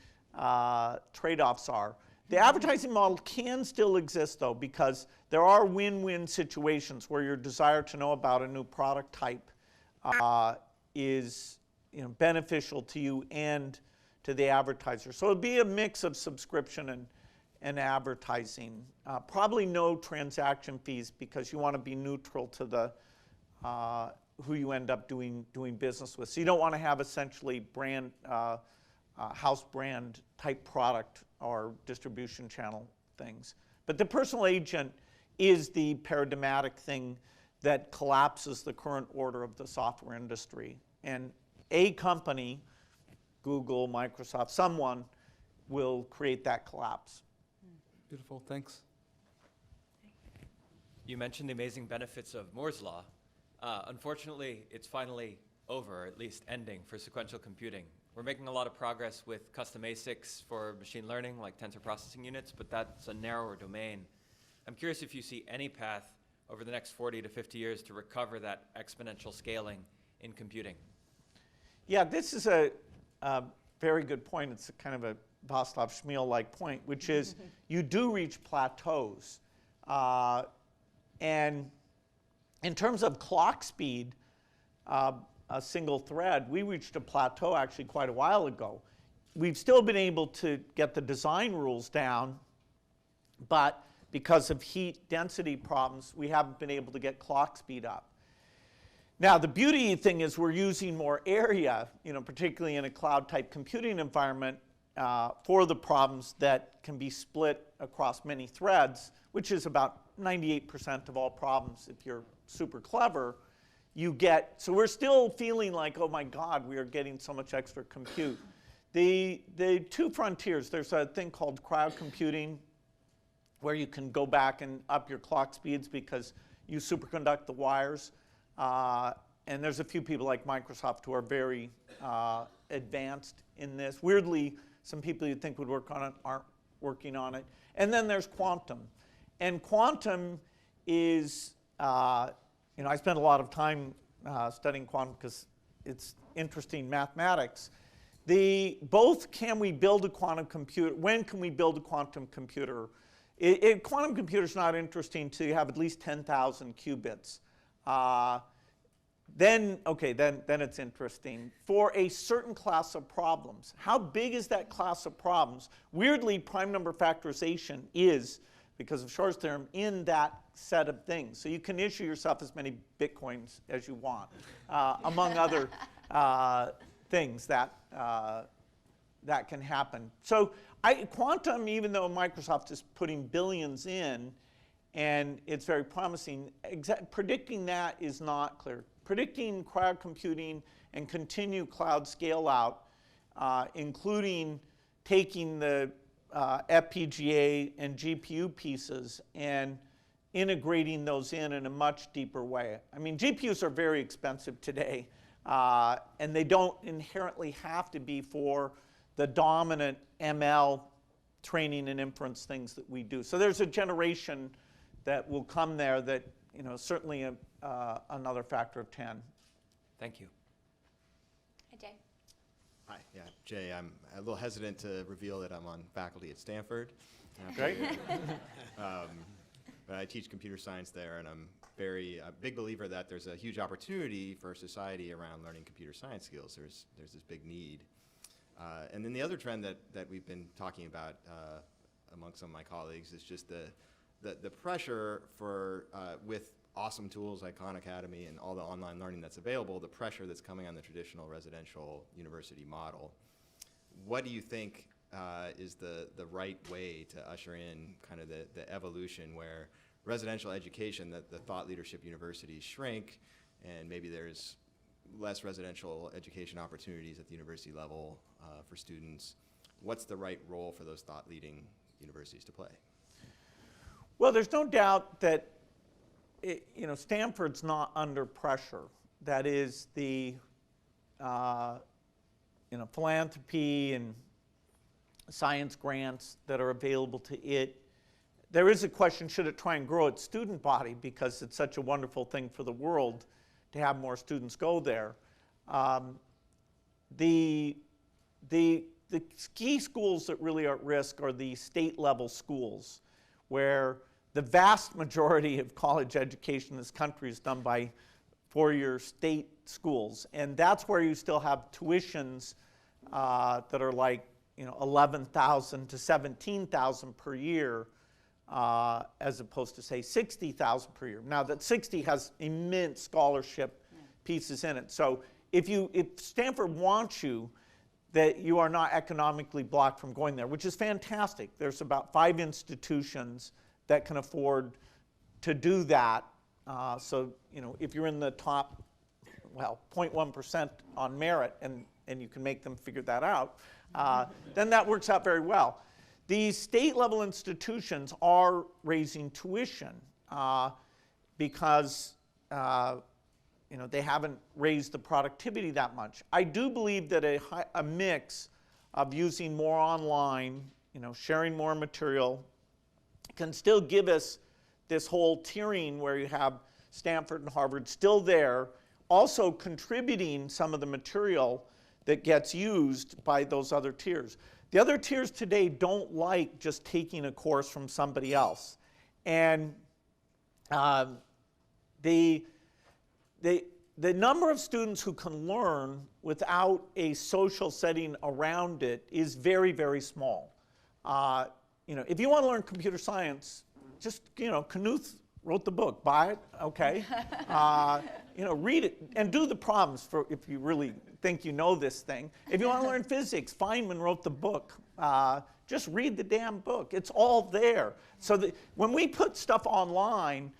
trade-offs are. The advertising model can still exist, though, because there are win-win situations where your desire to know about a new product type is beneficial to you and to the advertiser. So it'll be a mix of subscription and advertising. Probably no transaction fees, because you want to be neutral to the who you end up doing business with. So you don't want to have essentially brand house brand type product or distribution channel things. But the personal agent is the paradigmatic thing that collapses the current order of the software industry. And a company, Google, Microsoft, someone will create that collapse. Beautiful, thanks. You mentioned the amazing benefits of Moore's Law. Unfortunately, it's finally over, or at least ending, for sequential computing. We're making a lot of progress with custom ASICs for machine learning, like tensor processing units, but that's a narrower domain. I'm curious if you see any path over the next 40 to 50 years to recover that exponential scaling in computing? Yeah, this is a very good point. It's a kind of a Václav Smil-like point, which is you do reach plateaus. And in terms of clock speed, a single thread, we reached a plateau actually quite a while ago. We've still been able to get the design rules down, but because of heat density problems, we haven't been able to get clock speed up. Now, the beauty thing is we're using more area, particularly in a cloud-type computing environment, for the problems that can be split across many threads, which is about 98% of all problems. If you're super clever, you get, so we're still feeling like, oh my God, we are getting so much extra compute. The two frontiers, there's a thing called crowd computing, where you can go back and up your clock speeds because you superconduct the wires. And there's a few people like Microsoft who are very advanced in this. Weirdly, some people you'd think would work on it aren't working on it. And then there's quantum. And quantum is, I spent a lot of time studying quantum because it's interesting mathematics. Both can we build a quantum computer, when can we build a quantum computer? Quantum computer is not interesting until you have at least 10,000 qubits. Then it's interesting. For a certain class of problems, how big is that class of problems? Weirdly, prime number factorization is, because of Shor's theorem, in that set of things. So you can issue yourself as many bitcoins as you want, among other things that can happen. So quantum, even though Microsoft is putting billions in, and it's very promising, predicting that is not clear. Predicting crowd computing and continued cloud scale out, including taking the FPGA and GPU pieces and integrating those in a much deeper way. I mean, GPUs are very expensive today, and they don't inherently have to be for the dominant ML training and inference things that we do. So there's a generation that will come there that, certainly another factor of 10. Thank you. Hi, Jay. Hi, yeah, Jay. I'm a little hesitant to reveal that I'm on faculty at Stanford. Great. But I teach computer science there, and I'm a big believer that there's a huge opportunity for society around learning computer science skills. There's this big need. And then the other trend that we've been talking about among some of my colleagues is just the pressure for, with awesome tools like Khan Academy and all the online learning that's available, the pressure that's coming on the traditional residential university model. What do you think is the right way to usher in kind of the evolution where residential education, the thought leadership universities shrink, and maybe there's less residential education opportunities at the university level for students? What's the right role for those thought leading universities to play? Well, there's no doubt that Stanford's not under pressure. That is the philanthropy and science grants that are available to it. There is a question, should it try and grow its student body, because it's such a wonderful thing for the world to have more students go there. The key schools that really are at risk are the state level schools, where the vast majority of college education in this country is done by four-year state schools. And that's where you still have tuitions that are like $11,000 to $17,000 per year, as opposed to, say, $60,000 per year. Now, that 60 has immense scholarship pieces in it. So if Stanford wants you, that you are not economically blocked from going there, which is fantastic. There's about 5 institutions that can afford to do that. So if you're in the top, 0.1% on merit, and you can make them figure that out, then that works out very well. These state-level institutions are raising tuition because they haven't raised the productivity that much. I do believe that a mix of using more online, sharing more material, can still give us this whole tiering where you have Stanford and Harvard still there, also contributing some of the material that gets used by those other tiers. The other tiers today don't like just taking a course from somebody else. And the number of students who can learn without a social setting around it is very, very small. If you want to learn computer science, just, Knuth wrote the book, buy it, okay? Read it and do the problems if you really think you know this thing. If you want to learn physics, Feynman wrote the book. Just read the damn book. It's all there. So when we put stuff online,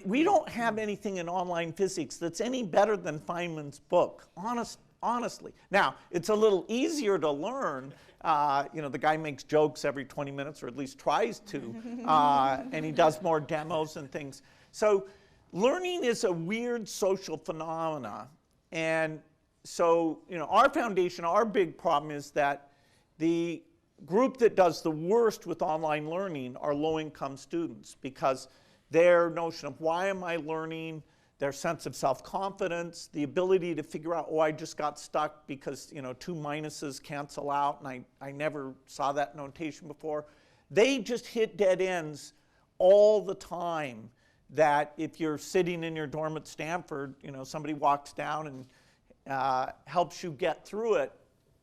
we don't have anything in online physics that's any better than Feynman's book, honestly. Now, it's a little easier to learn. The guy makes jokes every 20 minutes, or at least tries to, and he does more demos and things. So learning is a weird social phenomena. And so, our foundation, our big problem is that the group that does the worst with online learning are low-income students, because their notion of why am I learning, their sense of self-confidence, the ability to figure out, I just got stuck because, 2 minuses cancel out, and I never saw that notation before. They just hit dead ends all the time, that if you're sitting in your dorm at Stanford, somebody walks down and helps you get through it.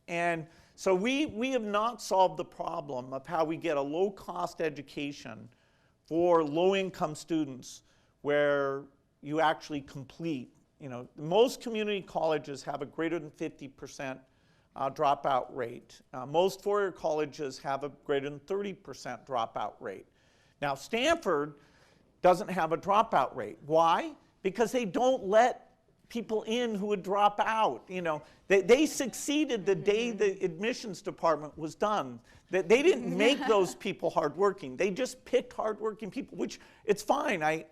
And so we have not solved the problem of how we get a low-cost education for low-income students where you actually complete. Most community colleges have a greater than 50% dropout rate. Most four-year colleges have a greater than 30% dropout rate. Now, Stanford doesn't have a dropout rate. Why? Because they don't let people in who would drop out. They succeeded the day the admissions department was done. They didn't make those people hardworking. They just picked hardworking people, which it's fine. I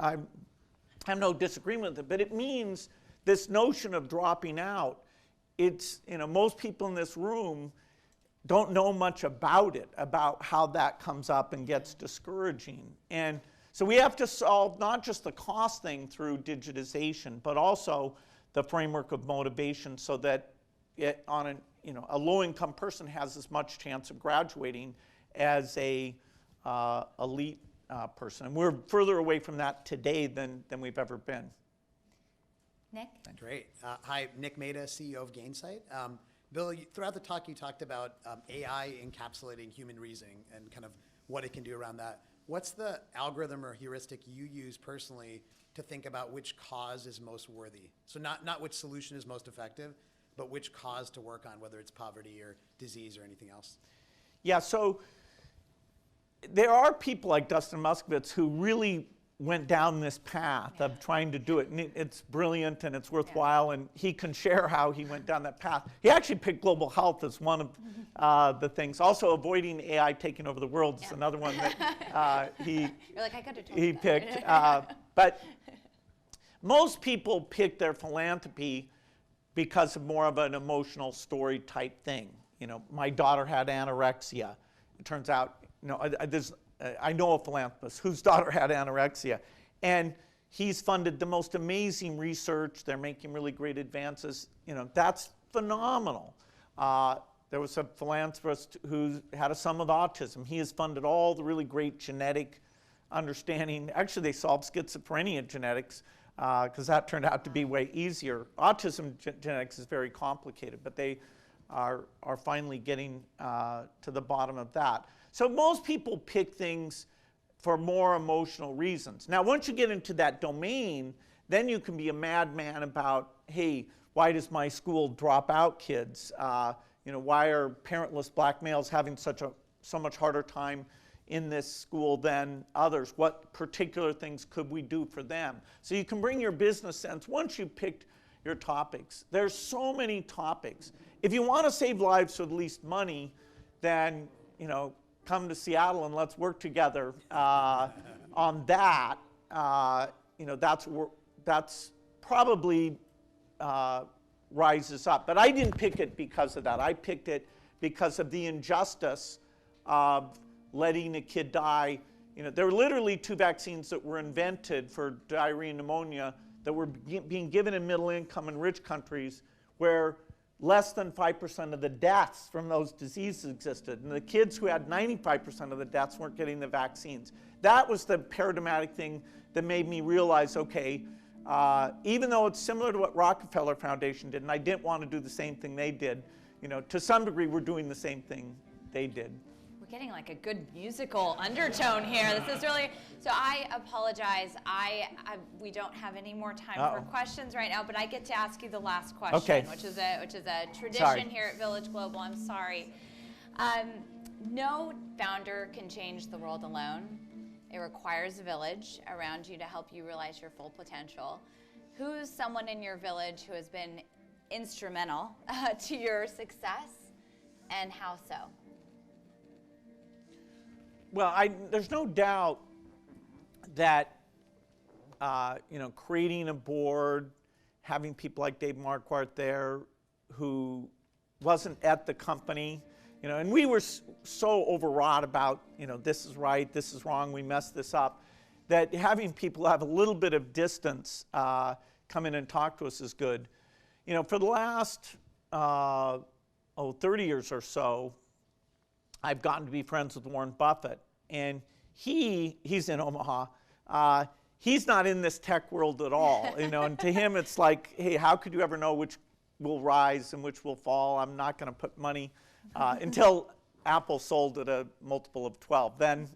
have no disagreement with it, but it means this notion of dropping out, most people in this room don't know much about it, about how that comes up and gets discouraging. And so we have to solve not just the cost thing through digitization, but also the framework of motivation, so that a low-income person has as much chance of graduating as a elite person. And we're further away from that today than we've ever been. Nick? Great. Hi, Nick Maida, CEO of Gainsight. Bill, throughout the talk you talked about AI encapsulating human reasoning and kind of what it can do around that. What's the algorithm or heuristic you use personally to think about which cause is most worthy? So not which solution is most effective, but which cause to work on, whether it's poverty or disease or anything else? Yeah, so there are people like Dustin Muskowitz who really went down this path of trying to do it. And it's brilliant and it's worthwhile, and he can share how he went down that path. He actually picked global health as one of the things. Also, avoiding AI taking over the world is another one that You're like, I could have told he you that. picked. But most people pick their philanthropy because of more of an emotional story type thing. My daughter had anorexia. It turns out, I know a philanthropist whose daughter had anorexia, and he's funded the most amazing research. They're making really great advances. That's phenomenal. There was a philanthropist who had a son with autism. He has funded all the really great genetic understanding. Actually, they solved schizophrenia genetics because that turned out to be way easier. Autism genetics is very complicated, but they are finally getting to the bottom of that. So most people pick things for more emotional reasons. Now, once you get into that domain, then you can be a madman about, hey, why does my school drop out kids? Why are parentless black males having so much harder time in this school than others? What particular things could we do for them? So you can bring your business sense once you've picked your topics. There's so many topics. If you want to save lives for the least money, then come to Seattle and let's work together on that. That's probably rises up. But I didn't pick it because of that. I picked it because of the injustice of letting a kid die, there were literally 2 vaccines that were invented for diarrhea and pneumonia that were being given in middle income and rich countries where less than 5% of the deaths from those diseases existed. And the kids who had 95% of the deaths weren't getting the vaccines. That was the paradigmatic thing that made me realize, okay, even though it's similar to what Rockefeller Foundation did, and I didn't want to do the same thing they did, to some degree we're doing the same thing they did. We're getting like a good musical undertone here. This is really, so I apologize. We don't have any more time for questions right now, but I get to ask you the last question, Okay. which is a tradition Sorry. here at Village Global. I'm sorry. No founder can change the world alone. It requires a village around you to help you realize your full potential. Who's someone in your village who has been instrumental to your success, and how so? Well, there's no doubt that creating a board, having people like Dave Marquardt there who wasn't at the company, and we were so overwrought about, this is right, this is wrong, we messed this up, that having people have a little bit of distance come in and talk to us is good. For the last 30 years or so, I've gotten to be friends with Warren Buffett, and he's in Omaha. He's not in this tech world at all, and to him it's like, hey, how could you ever know which will rise and which will fall? I'm not going to put money until Apple sold at a multiple of 12. Then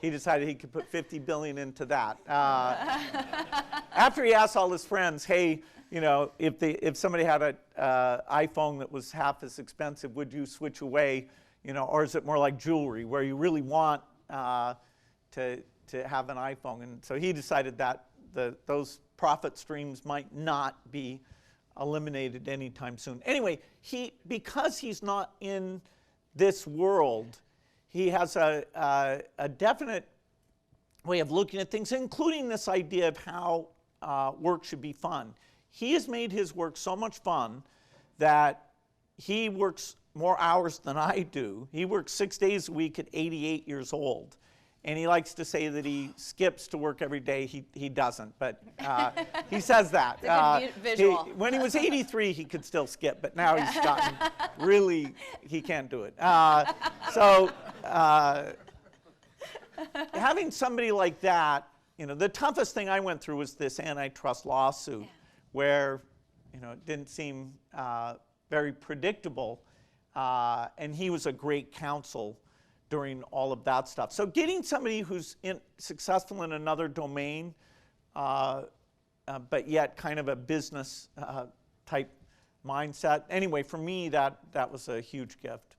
he decided he could put $50 billion into that. After he asked all his friends, hey, if somebody had an iPhone that was half as expensive, would you switch away? Or is it more like jewelry where you really want to have an iPhone? And so he decided that those profit streams might not be eliminated anytime soon. Anyway, because he's not in this world, he has a definite way of looking at things, including this idea of how work should be fun. He has made his work so much fun that he works more hours than I do. He works 6 days a week at 88 years old. And he likes to say that he skips to work every day. He doesn't, but he says that. It's a good visual. When he was 83, he could still skip, but now he's gotten really, he can't do it. Having somebody like that, the toughest thing I went through was this antitrust lawsuit where, it didn't seem very predictable, and he was a great counsel during all of that stuff. So getting somebody who's successful in another domain, but yet kind of a business type mindset. Anyway, for me, that was a huge gift.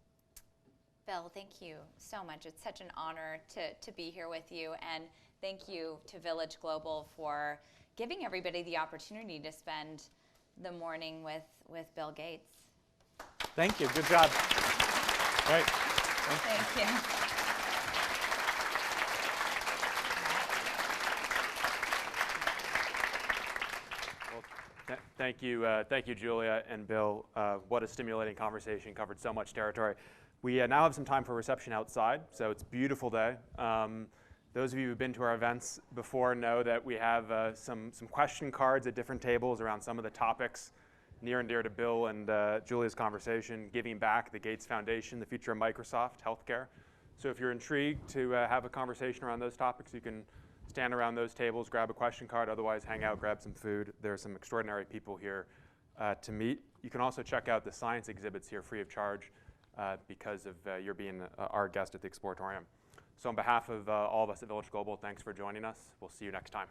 Bill, thank you so much. It's such an honor to be here with you, and thank you to Village Global for giving everybody the opportunity to spend the morning with Bill Gates. Thank you. Good job. Right. Thank you. Thank you, Julia and Bill. What a stimulating conversation. Covered so much territory. We now have some time for reception outside, so it's a beautiful day. Those of you who've been to our events before know that we have some question cards at different tables around some of the topics near and dear to Bill and Julia's conversation: giving back, the Gates Foundation, the future of Microsoft, healthcare. So if you're intrigued to have a conversation around those topics, you can stand around those tables, grab a question card, otherwise hang out, grab some food. There are some extraordinary people here to meet. You can also check out the science exhibits here free of charge because of your being our guest at the Exploratorium. So on behalf of all of us at Village Global, thanks for joining us. We'll see you next time.